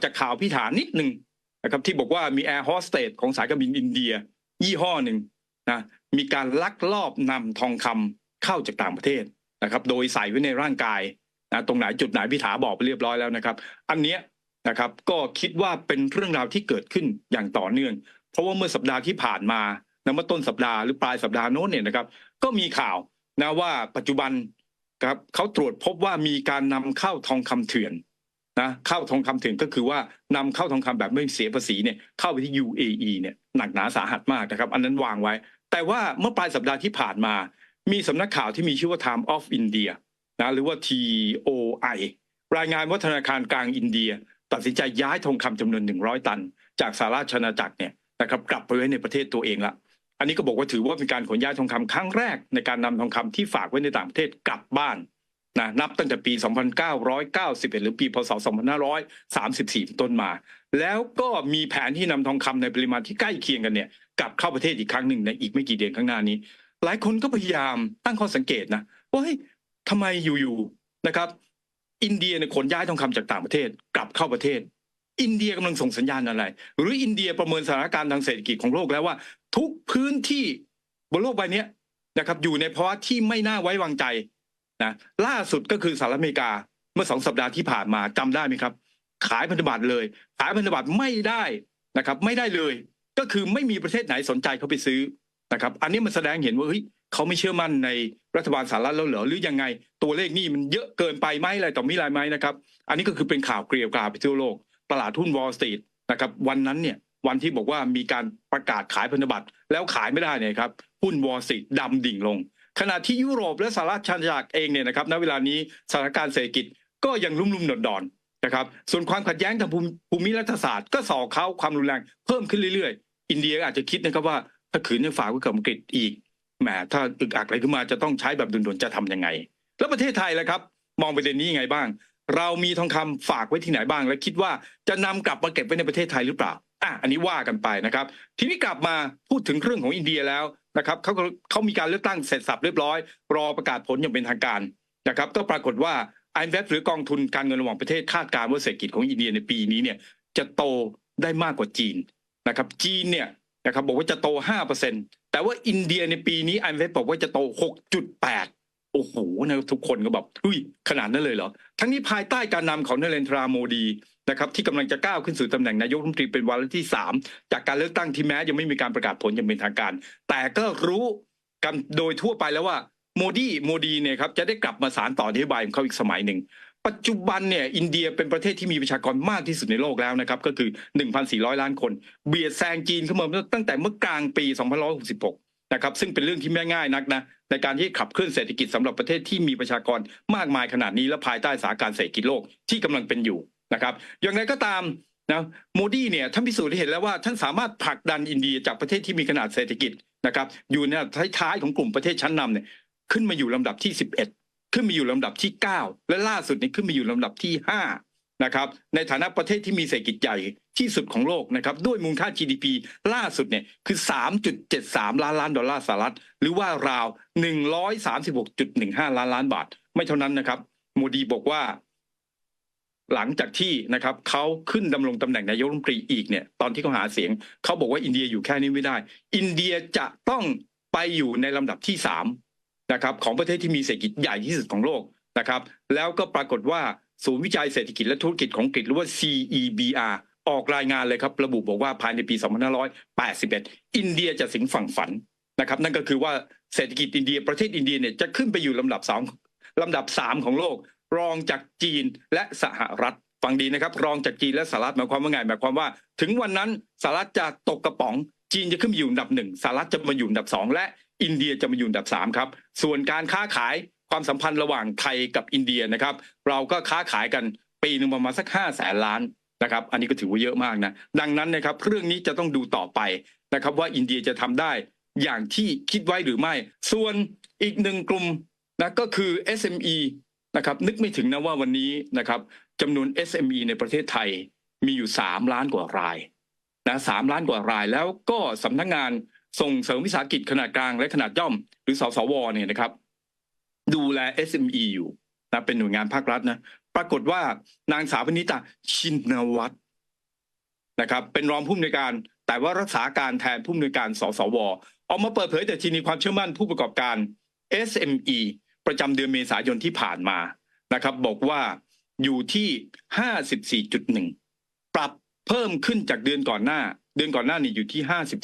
จากข่าวพิธานิดหนึ่งนะครับที่บอกว่ามีแอร์โฮสเตสของสายการบินอินเดียยี่ห้อหนึ่งนะมีการลักลอบนำทองคำเข้าจากต่างประเทศนะครับโดยใส่ไว้ในร่างกายนะตรงไหนจุดไหนพิธาบอกไปเรียบร้อยแล้วนะครับอันเนี้ยนะครับก็คิดว่าเป็นเรื่องราวที่เกิดขึ้นอย่างต่อเนื่องเพราะว่าเมื่อสัปดาห์ที่ผ่านมานะเมื่อต้นสัปดาห์หรือปลายสัปดาห์โน้นเนี่ยนะครับก็มีข่าวนะว่าปัจจุบันครับเขาตรวจพบว่ามีการนำเข้าทองคำเถื่อนนะเข้าทองคำเถื่อนก็คือว่านำเข้าทองคำแบบไม่เสียภาษีเนี่ยเข้าไปที่ UAE เนี่ยหนักหนาสาหัสมากนะครับอันนั้นวางไว้แต่ว่าเมื่อปลายสัปดาห์ที่ผ่านมามีสำนักข่าวที่มีชื่อว่า Time of India นะหรือว่า TOI รายงานว่าธนาคารกลางอินเดียตัดสินใจย้ายทองคำจำนวน100 ตันจากสหราชอาณาจักรเนี่ยนะครับกลับไปไว้ในประเทศตัวเองละอันนี้ก็บอกว่าถือว่าเป็นการขนย้ายทองคำครั้งแรกในการนำทองคำที่ฝากไว้ในต่างประเทศกลับบ้านนะนับตั้งแต่ปี 2991 หรือปีพศ 2534 ต้นมาแล้วก็มีแผนที่นำทองคำในปริมาณที่ใกล้เคียงกันเนี่ยกลับเข้าประเทศอีกครั้งหนึ่งในอีกไม่กี่เดือนข้างหน้านี้หลายคนก็พยายามตั้งข้อสังเกตนะว่าเฮ้ยทำไมอยู่ๆนะครับอินเดียเนี่ยขนย้ายทองคำจากต่างประเทศกลับเข้าประเทศอินเดียกำลังส่งสัญญาณอะไรหรืออินเดียประเมินสถานการณ์ทางเศรษฐกิจของโลกแล้วว่าทุกพื้นที่บนโลกใบนี้นะครับอยู่ในภาวะที่ไม่น่าไว้วางใจนะล่าสุดก็คือสหรัฐอเมริกาเมื่อ2 สัปดาห์ที่ผ่านมาจำได้ไหมครับขายพันธบัตรเลยขายพันธบัตรไม่ได้นะครับไม่ได้เลยก็คือไม่มีประเทศไหนสนใจเขาไปซื้อนะครับอันนี้มันแสดงเห็นว่าเฮ้ยเขาไม่เชื่อมั่นในรัฐบาลสหรัฐแล้วเหรอหรือยังไงตัวเลขนี่มันเยอะเกินไปไหมอะไรต่อมีอะไรไหมนะครับอันนี้ก็คือเป็นข่าวเกลียวกราดไปทั่วโลกตลาดหุ้นวอลล์สตรีทนะครับวันนั้นเนี่ยวันที่บอกว่ามีการประกาศขายพันธบัตรแล้วขายไม่ได้เนี่ยครับหุ้นวอลล์สตรีทดำดิ่งลงขณะที่ยุโรปและสหรัฐอาณาจักรเองเนี่ยนะครับณเวลานี้สถานการณ์เศรษฐกิจก็ยังลุ่มๆดอนๆนะครับส่วนความขัดแย้งทางภูมิรัฐศาสตร์ก็ส่อเขาความรุนแรงเพิ่มขึ้นเรื่อยๆอินเดียอาจจะคิดนะครับว่าถ้าขืนยังฝากไว้กับอังกฤษอีกแหมถ้าอึกอักอะไรขึ้นมาจะต้องใช้แบบด่วนๆจะทำยังไงแล้วประเทศไทยล่ะครับมองประเด็นนี้ยังไงบ้างเรามีทองคำฝากไว้ที่ไหนบ้างและคิดว่าจะนำกลับมาเก็บไว้ในประเทศไทยหรือเปล่าอันนี้ว่ากันไปนะครับทีนี้กลับมาพูดถึงเรื่องของอินเดียแล้วนะครับเขามีการเลือกตั้งเสร็จสับเรียบร้อยรอประกาศผลอย่างเป็นทางการนะครับก็ปรากฏว่า IMF หรือกองทุนการเงินระหว่างประเทศคาดการณ์ว่าเศรษฐกิจของอินเดียในปีนี้เนี่ยจะโตได้มากกว่าจีนนะครับจีนเนี่ยนะครับบอกว่าจะโต 5% แต่ว่าอินเดียในปีนี้ IMF บอกว่าจะโต 6.8 โอ้โหนะทุกคนก็แบบอุ้ยขนาดนั้นเลยเหรอทั้งนี้ภายใต้การนำของนเรนทราโมดีนะครับที่กำลังจะก้าวขึ้นสู่ตำแหน่งนายกรัฐมนตรีเป็นวาระที่3จากการเลือกตั้งที่แม้ยังไม่มีการประกาศผลอย่างเป็นทางการแต่ก็รู้กันโดยทั่วไปแล้วว่าโมดีเนี่ยครับจะได้กลับมาสานต่อนโยบายของเขาอีกสมัยหนึ่งปัจจุบันเนี่ยอินเดียเป็นประเทศที่มีประชากรมากที่สุดในโลกแล้วนะครับก็คือ 1,400 ล้านคนเบียดแซงจีนเข้ามาตั้งแต่เมื่อกลางปี 2566นะครับซึ่งเป็นเรื่องที่ไม่ง่ายนักนะในการที่ขับเคลื่อนเศรษฐกิจสำหรับประเทศที่มีประชากรมากมายขนาดนี้และภายใต้สถานการณ์เศรษฐกิจโลกที่กำลังเป็นอยู่นะครับอย่างไรก็ตามนะโมดีเนี่ยท่านพิสูจน์ให้เห็นแล้วว่าท่านสามารถผลักดันอินเดียจากประเทศที่มีขนาดเศรษฐกิจนะครับอยู่ในท้ายๆของกลุ่มประเทศชั้นนำเนี่ยขึ้นมาอยู่ลำดับที่11ขึ้นมาอยู่ลำดับที่9และล่าสุดนี้ขึ้นมาอยู่ลำดับที่5นะครับในฐานะประเทศที่มีเศรษฐกิจใหญ่ที่สุดของโลกนะครับด้วยมูลค่า GDP ล่าสุดเนี่ยคือ 3.73 ล้านล้านดอลลาร์สหรัฐหรือว่าราว 136.15 ล้านล้านบาทไม่เท่านั้นนะครับโมดีบอกว่าหลังจากที่นะครับเขาขึ้นดำรงตำแหน่งนายกรัฐมนตรีอีกเนี่ยตอนที่เขาหาเสียงเขาบอกว่าอินเดียอยู่แค่นี้ไม่ได้อินเดียจะต้องไปอยู่ในลำดับที่3นะครับของประเทศที่มีเศรษฐกิจใหญ่ที่สุดของโลกนะครับแล้วก็ปรากฏว่าศูนย์วิจัยเศรษฐกิจและธุรกิจของอังกฤษหรือว่า CEBR ออกรายงานเลยครับระบุบอกว่าภายในปี 2581 อินเดียจะสิงฝั่งฝันนะครับนั่นก็คือว่าเศรษฐกิจอินเดียประเทศอินเดียเนี่ยจะขึ้นไปอยู่ลำดับ3ของโลกรองจากจีนและสหรัฐฟังดีนะครับรองจากจีนและสหรัฐหมายความว่าไงหมายความว่าถึงวันนั้นสหรัฐจะตกกระป๋องจีนจะขึ้นมาอยู่อันดับ1สหรัฐจะมาอยู่อันดับ2และอินเดียจะมาอยู่อันดับ3ครับส่วนการค้าขายความสัมพันธ์ระหว่างไทยกับอินเดียนะครับเราก็ค้าขายกันปีนึงประมาณสัก500,000 ล้านนะครับอันนี้ก็ถือว่าเยอะมากนะดังนั้นนะครับเรื่องนี้จะต้องดูต่อไปนะครับว่าอินเดียจะทำได้อย่างที่คิดไว้หรือไม่ส่วนอีกหนึ่งกลุ่มนะก็คือ SME นะครับนึกไม่ถึงนะว่าวันนี้นะครับจำนวน SME ในประเทศไทยมีอยู่3 ล้านกว่ารายนะ3 ล้านกว่ารายแล้วก็สำนักงานส่งเสริมวิสาหกิจขนาดกลางและขนาดย่อมหรือสสวเนี่ยนะครับดูแล SME อยู่นะเป็นหน่วยงานภาครัฐนะ ปรากฏว่านางสาวพนิตาชินวัตรนะครับเป็นรองผู้อำนวยการแต่ว่ารักษาการแทนผู้อำนวยการสสวออกมาเปิดเผยดัชนีความเชื่อมั่นผู้ประกอบการ SME ประจำเดือนเมษายนที่ผ่านมานะครับบอกว่าอยู่ที่ 54.1 ปรับเพิ่มขึ้นจากเดือนก่อนหน้านี่อยู่ที่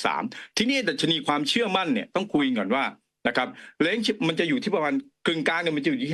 53ทีนี้ดัชนีความเชื่อมั่นเนี่ยต้องคุยก่อนว่านะครับเลนส์มันจะอยู่ที่ประมาณกึ่งกลางเนี่ยมันจะอยู่ที่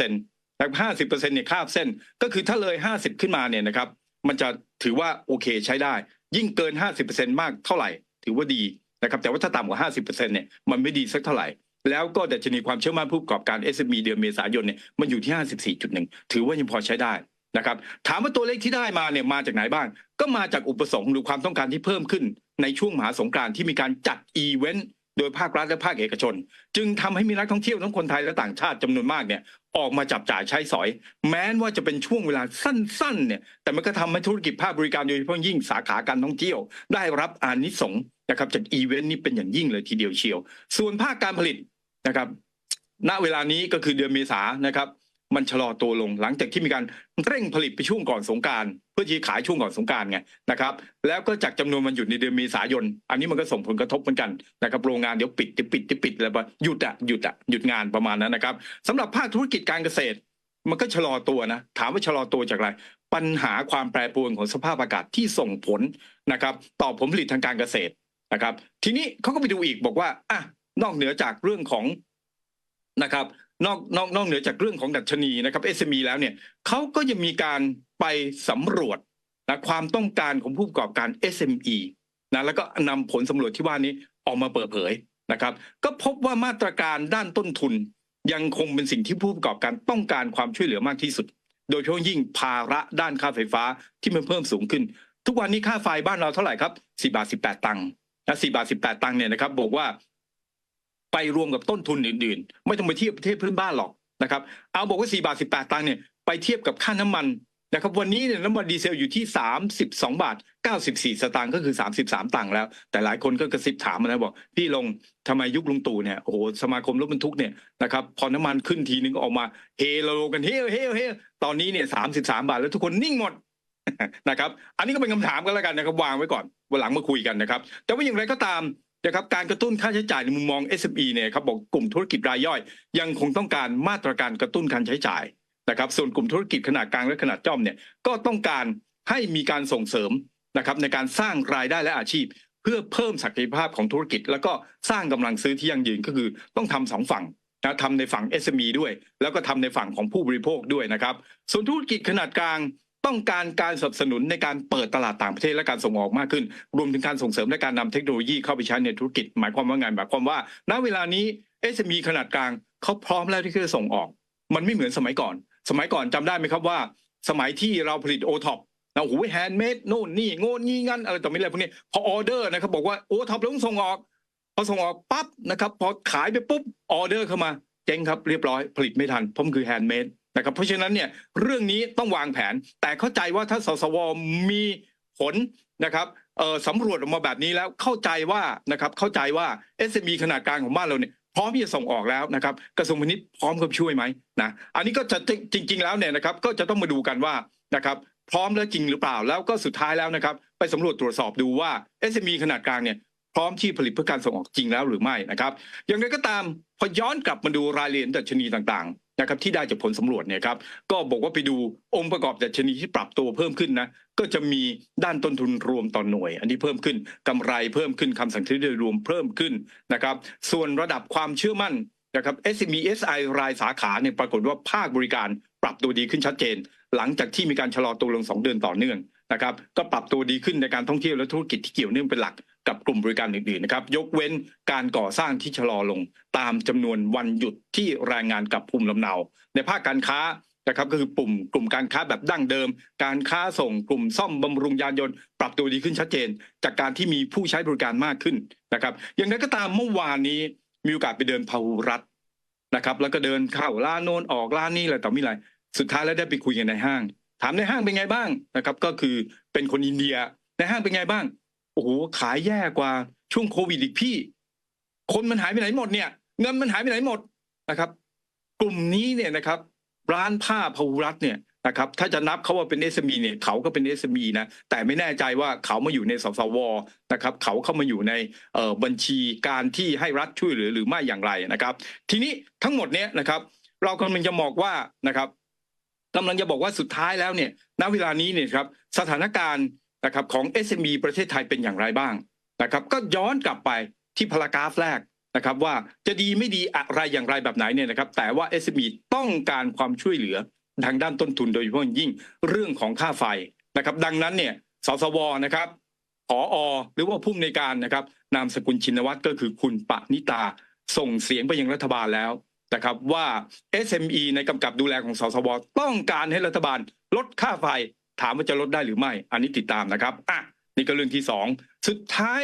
50%แต่50%เนี่ยคาบเส้นก็คือถ้าเลย50ขึ้นมาเนี่ยนะครับมันจะถือว่าโอเคใช้ได้ยิ่งเกิน 50% มากเท่าไหร่ถือว่าดีนะครับแต่ว่าถ้าต่ำกว่า 50% เนี่ยมันไม่ดีสักเท่าไหร่แล้วก็ดัชนีความเชื่อมั่นผู้ประกอบการ SME เดือนเมษายนเนี่ยมันอยู่ที่ 54.1 ถือว่ายังพอใช้ได้นะครับถามว่าตัวเลขที่ได้มาเนี่ยมาจากไหนบ้างก็มาจากอุปสงค์หรือความต้องการที่เพิ่มขึ้นในช่วงมหาสงกรานต์ที่มีการจัดอีเวนต์โดยภาครัฐและภาคเอกชนจึงทำให้มีนักท่องเที่ยวทั้งคนไทยและต่างชาติจำนวนมากเนี่ยออกมาจับจ่ายใช้สอยแม้ว่าจะเป็นช่วงเวลาสั้นๆเนี่ยแต่มันก็ทำให้ธุรกิจภาคบริการโดยเฉพาะยิ่งสาขาการท่องเที่ยวได้รับอานิสงส์นะครับจากอีเวนต์นี้เป็นอย่างยิ่งเลยทีเดียวเชียวส่วนภาคการผลิตนะครับณเวลานี้ก็คือเดือนเมษายนนะครับมันชะลอตัวลงหลังจากที่มีการเร่งผลิตไปช่วงก่อนสงกรานต์เพื่อที่ขายช่วงก่อนสงกรานต์ไงนะครับแล้วก็จากจำนวนวันหยุดในเดือนเมษายนอันนี้มันก็ส่งผลกระทบเหมือนกันนะครับโรงงานเดี๋ยวปิดแล้วหยุดงานประมาณนั้นนะครับสำหรับภาคธุรกิจการเกษตรมันก็ชะลอตัวนะถามว่าชะลอตัวจากอะไรปัญหาความแปรปรวนของสภาพอากาศที่ส่งผลนะครับต่อผลผลิตทางการเกษตรนะครับทีนี้เขาก็ไปดูอีกบอกว่าอ่ะนอกเหนือจากเรื่องของนะครับนอกเหนือจากเรื่องของดัชนีนะครับ SME แล้วเนี่ยเขาก็ยังมีการไปสำรวจนะความต้องการของผู้ประกอบการ SME นะแล้วก็นำผลสำรวจที่ว่านี้ออกมาเปิดเผยนะครับก็พบว่ามาตรการด้านต้นทุนยังคงเป็นสิ่งที่ผู้ประกอบการต้องการความช่วยเหลือมากที่สุดโดยเฉพาะยิ่งภาระด้านค่าไฟฟ้าที่มันเพิ่มสูงขึ้นทุกวันนี้ค่าไฟบ้านเราเท่าไหร่ครับ4.18 บาทนะ4.18 บาทเนี่ยนะครับบอกว่าไปรวมกับต้นทุนอื่นๆไม่ต้องไปเทียบประเทศเพื่อนบ้านหรอกนะครับเอาบอกว่า4.18 บาทเนี่ยไปเทียบกับค่าน้ำมันนะครับวันนี้เนี่ยน้ำมันดีเซลอยู่ที่32.94 บาทก็คือ33 ตังค์แล้วแต่หลายคนก็กระซิบถามมาแล้วบอกพี่ลงทำไมยุคลุงตู่เนี่ยโอ้โหสมาคมรถบรรทุกเนี่ยนะครับพอน้ำมันขึ้นทีนึงก็ออกมาเฮโลกันเฮตอนนี้เนี่ย33 บาทแล้วทุกคนนิ่งหมดนะครับอันนี้ก็เป็นคำถามกันแล้วกันนะครับวางไว้ก่อนวันหลังมาคุยกันนะครับแต่ว่าอย่างไรก็ตามนะครับการกระตุ้นค่าใช้จ่ายในมุมมอง SME เนี่ยครับบอกกลุ่มธุรกิจรายย่อยยังคงต้องการมาตรการกระตุ้นการใช้จ่ายนะครับส่วนกลุ่มธุรกิจขนาดกลางและขนาดย่อมเนี่ยก็ต้องการให้มีการส่งเสริมนะครับในการสร้างรายได้และอาชีพเพื่อเพิ่มศักยภาพของธุรกิจแล้วก็สร้างกำลังซื้อที่ยั่งยืนก็คือต้องทำ2 ฝั่งนะทำในฝั่ง SME ด้วยแล้วก็ทำในฝั่งของผู้บริโภคด้วยนะครับส่วนธุรกิจขนาดกลางต้องการการสนับสนุนในการเปิดตลาดต่างประเทศและการส่งออกมากขึ้นรวมถึงการส่งเสริมและการนำเทคโนโลยีเข้าไปใช้ในธุรกิจหมายความว่าไงหมายความว่าณเวลานี้ SME ขนาดกลางเขาพร้อมแล้วที่จะส่งออกมันไม่เหมือนสมัยก่อนจำได้ไหมครับว่าสมัยที่เราผลิตโอท็อปนะโอ้โหแฮนด์เมดโน่นนี่โง่นี่งั้นอะไรต่อไม่อะไรพวกนี้พอออเดอร์นะครับบอกว่าโอท็อปเราต้องส่งออกพอส่งออกปั๊บนะครับพอขายไปปุ๊บออเดอร์เข้ามาเจ๊งครับเรียบร้อยผลิตไม่ทันเพราะมันคือแฮนด์เมดนะครับเพราะฉะนั้นเนี่ยเรื่องนี้ต้องวางแผนแต่เข้าใจว่าถ้าสสวมีผลนะครับสำรวจออกมาแบบนี้แล้วเข้าใจว่า SME ขนาดกลางของบ้านเราเนี่ยพร้อมที่จะส่งออกแล้วนะครับกระทรวงพาณิชย์พร้อมกับช่วยไหมนะอันนี้ก็จะจริงๆแล้วเนี่ยนะครับก็จะต้องมาดูกันว่านะครับพร้อมแล้วจริงหรือเปล่าแล้วก็สุดท้ายแล้วนะครับไปสำรวจตรวจสอบดูว่า SME ขนาดกลางเนี่ยพร้อมที่ผลิตเพื่อการส่งออกจริงแล้วหรือไม่นะครับอย่างไรก็ตามพอย้อนกลับมาดูรายละเอียดดัชนีต่างๆนะครับที่ได้จากผลสำรวจเนี่ยครับก็บอกว่าไปดูองค์ประกอบดัชนีที่ปรับตัวเพิ่มขึ้นนะก็จะมีด้านต้นทุนรวมต่อหน่วยอันนี้เพิ่มขึ้นกำไรเพิ่มขึ้นคำสั่งซื้อโดยรวมเพิ่มขึ้นนะครับส่วนระดับความเชื่อมั่นนะครับ SME SI รายสาขาเนี่ยปรากฏว่าภาคบริการปรับตัวดีขึ้นชัดเจนหลังจากที่มีการชะลอตัวลง2 เดือนต่อเนื่องนะครับก็ปรับตัวดีขึ้นในการท่องเที่ยวและธุรกิจที่เกี่ยวเนื่องเป็นหลักกับกลุ่มบริการอื่นๆนะครับยกเว้นการก่อสร้างที่ชะลอลงตามจำนวนวันหยุดที่รายงานกับภูมิลำเนาในภาคการค้านะครับก็คือกลุ่มการค้าแบบดั้งเดิมการค้าส่งกลุ่มซ่อมบำรุงยานยนต์ปรับตัวดีขึ้นชัดเจนจากการที่มีผู้ใช้บริการมากขึ้นนะครับอย่างไรก็ตามเมื่อวานนี้มีโอกาสไปเดินพหุรัฐนะครับแล้วก็เดินเข้าร้านโน้นออกร้านนี้อะไรต่อมีอะไรสุดท้ายแล้วได้ไปคุยกันในห้างถามในห้างเป็นไงบ้างนะครับก็คือเป็นคนอินเดียในห้างเป็นไงบ้างโอ้โหขายแย่กว่าช่วงโควิดอีกพี่คนมันหายไปไหนหมดเนี่ยเงินมันหายไปไหนหมดนะครับกลุ่มนี้เนี่ยนะครับร้านผ้าพหุรัฐเนี่ย นะครับถ้าจะนับเขาว่าเป็น SME เนี่ยเขาก็เป็น SME นะแต่ไม่แน่ใจว่าเขามาอยู่ในสสวนะครับเขาเข้ามาอยู่ในบัญชีการที่ให้รัฐช่วยเหลือหรือไม่อย่างไรนะครับทีนี้ทั้งหมดเนี้ยนะครับเรากำลังจะบอกว่านะครับกำลังจะบอกว่าสุดท้ายแล้วเนี่ยณเวลานี้เนี่ยครับสถานการณ์นะครับของ SME ประเทศไทยเป็นอย่างไรบ้างนะครับก็ย้อนกลับไปที่พารากราฟแรกนะครับว่าจะดีไม่ดีอะไรอย่างไรแบบไหนเนี่ยนะครับแต่ว่า SME ต้องการความช่วยเหลือทางด้านต้นทุนโดยเฉพาะยิ่งเรื่องของค่าไฟนะครับดังนั้นเนี่ยสสวนะครับผอ.หรือว่าผู้อำนวยการนะครับนามสกุลชินวัตรก็คือคุณปณิตาส่งเสียงไปยังรัฐบาลแล้วนะครับว่า SME ในกำกับดูแลของสสวต้องการให้รัฐบาลลดค่าไฟถามว่าจะลดได้หรือไม่อันนี้ติดตามนะครับนี่ก็เรื่องที่สองสุดท้าย